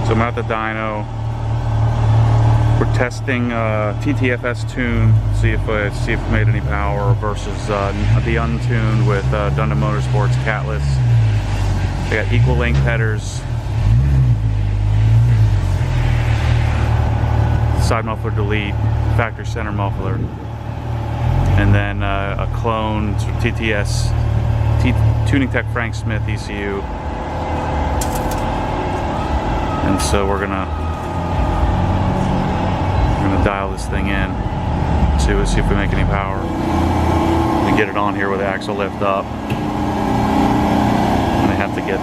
So I'm at the dyno. We're testing TTFS tune, see if we made any power versus the untuned with Dundon Motorsports catless. I got equal length headers, side muffler delete, factory center muffler, and then a clone TTS Tuning Tech Frank Smith ECU. And so we're gonna dial this thing in, see if we make any power, and get it on here with the axle lift up. And I have to get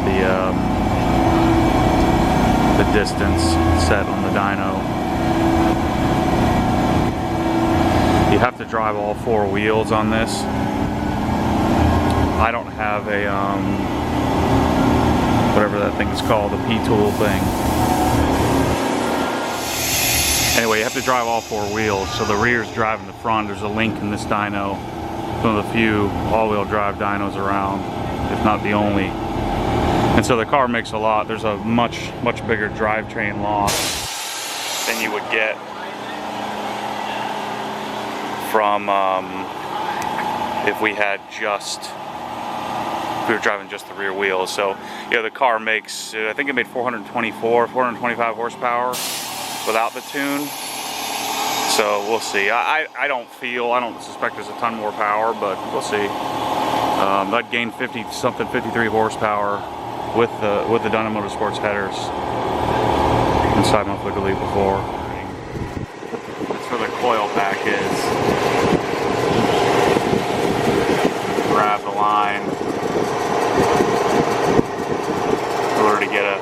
the distance set on the dyno. You have to drive all four wheels on this. I don't have a whatever that thing is called, a P-tool thing. Anyway, you have to drive all four wheels, so the rear's driving the front. There's a link in this dyno, one of the few all-wheel drive dynos around, if not the only. And so the car makes a lot. There's a much bigger drivetrain loss than you would get from if we were driving just the rear wheels. So yeah, the car makes, I think it made 425 horsepower without the tune. So we'll see. I don't suspect there's a ton more power, but we'll see. That gained 53 horsepower with the Dundon Motorsports headers and side muffler delete before. That's where the coil pack is. Grab the line in order to get a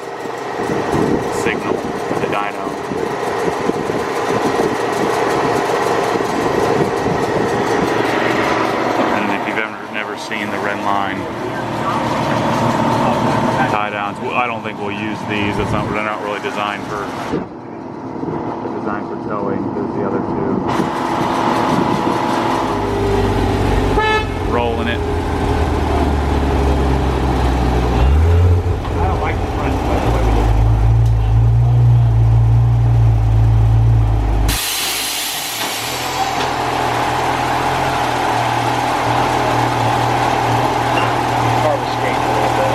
signal with the dyno. And if you've never seen the red line tie downs, I don't think we'll use these. They're not really designed for towing. There's the other two. Rolling it. I don't like the front, by the way. Car was skating a little bit.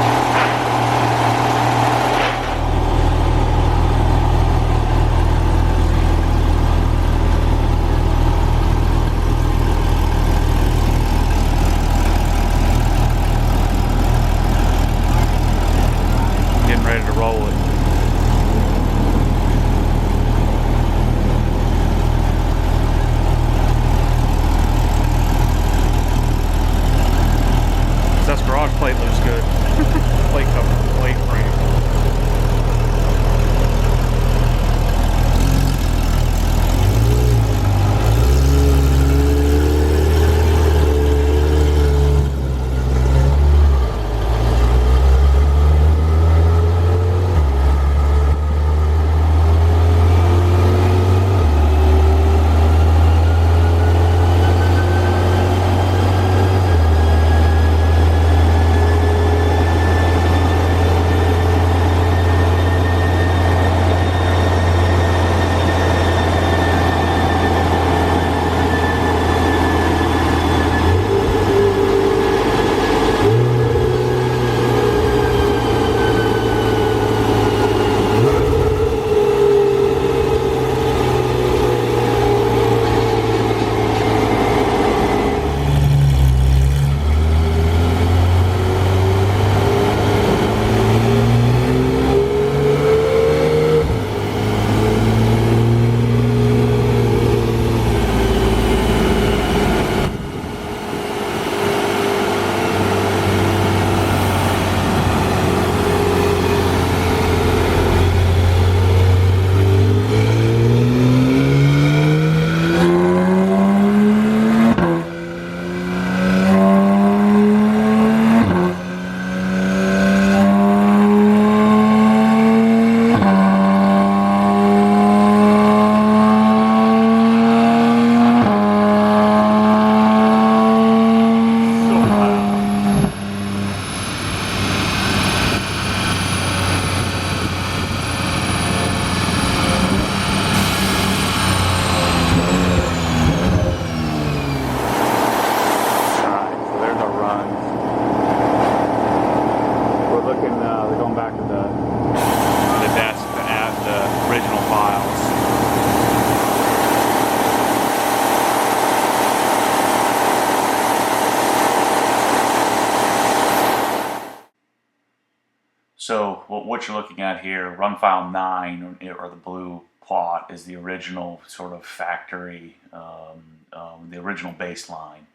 what you're looking at here, run file 9 or the blue plot is the original sort of factory, the original baseline.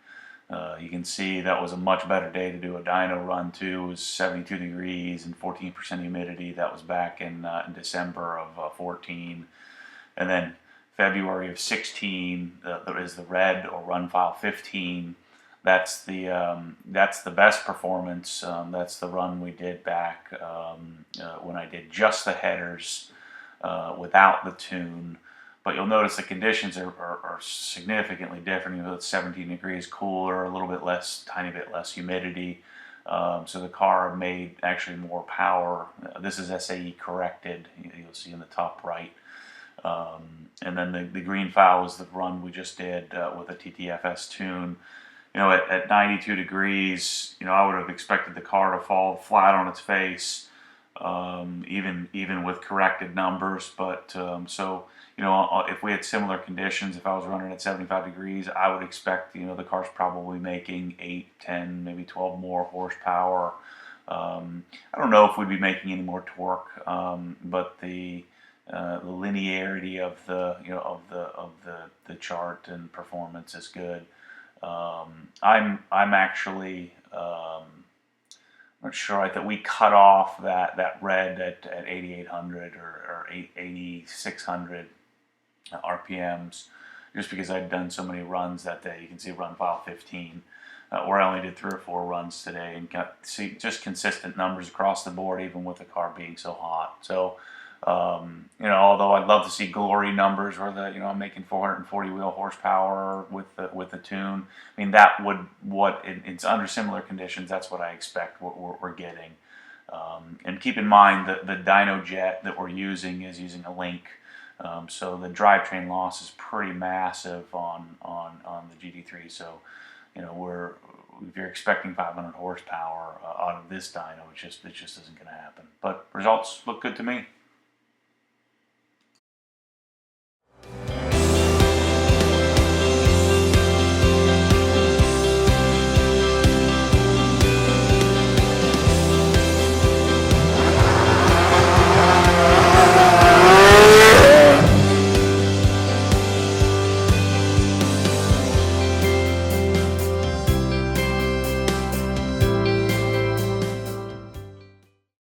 You can see that was a much better day to do a dyno run too. It was 72 degrees and 14% humidity. That was back in December of 14. And then February of 16 there is the red or run file 15. That's the best performance. That's the run we did back when I did just the headers without the tune. But you'll notice the conditions are significantly different. You know, it's 17 degrees cooler, a little bit less, tiny bit less humidity. So the car made actually more power. This is SAE corrected. You'll see in the top right. And then the green file was the run we just did with a TTFS tune. You know, at 92 degrees, you know, I would have expected the car to fall flat on its face, even with corrected numbers. But so, you know, if we had similar conditions, if I was running at 75 degrees, I would expect, you know, the car's probably making 8, 10, maybe 12 more horsepower. I don't know if we'd be making any more torque, but the linearity of the, you know, of the chart and performance is good. I'm actually not sure. I thought we cut off that red at 8,800 or 8,600 RPMs just because I'd done so many runs that day. You can see run file 15, where I only did 3 or 4 runs today and got see just consistent numbers across the board, even with the car being so hot. So. You know, although I'd love to see glory numbers where I'm making 440 wheel horsepower with the tune. I mean, that would it's under similar conditions. That's what I expect we're getting. And keep in mind that the dyno jet that we're using is using a link, so the drivetrain loss is pretty massive on the GT3. So, you know, if you're expecting 500 horsepower out of this dyno, it just isn't going to happen. But results look good to me.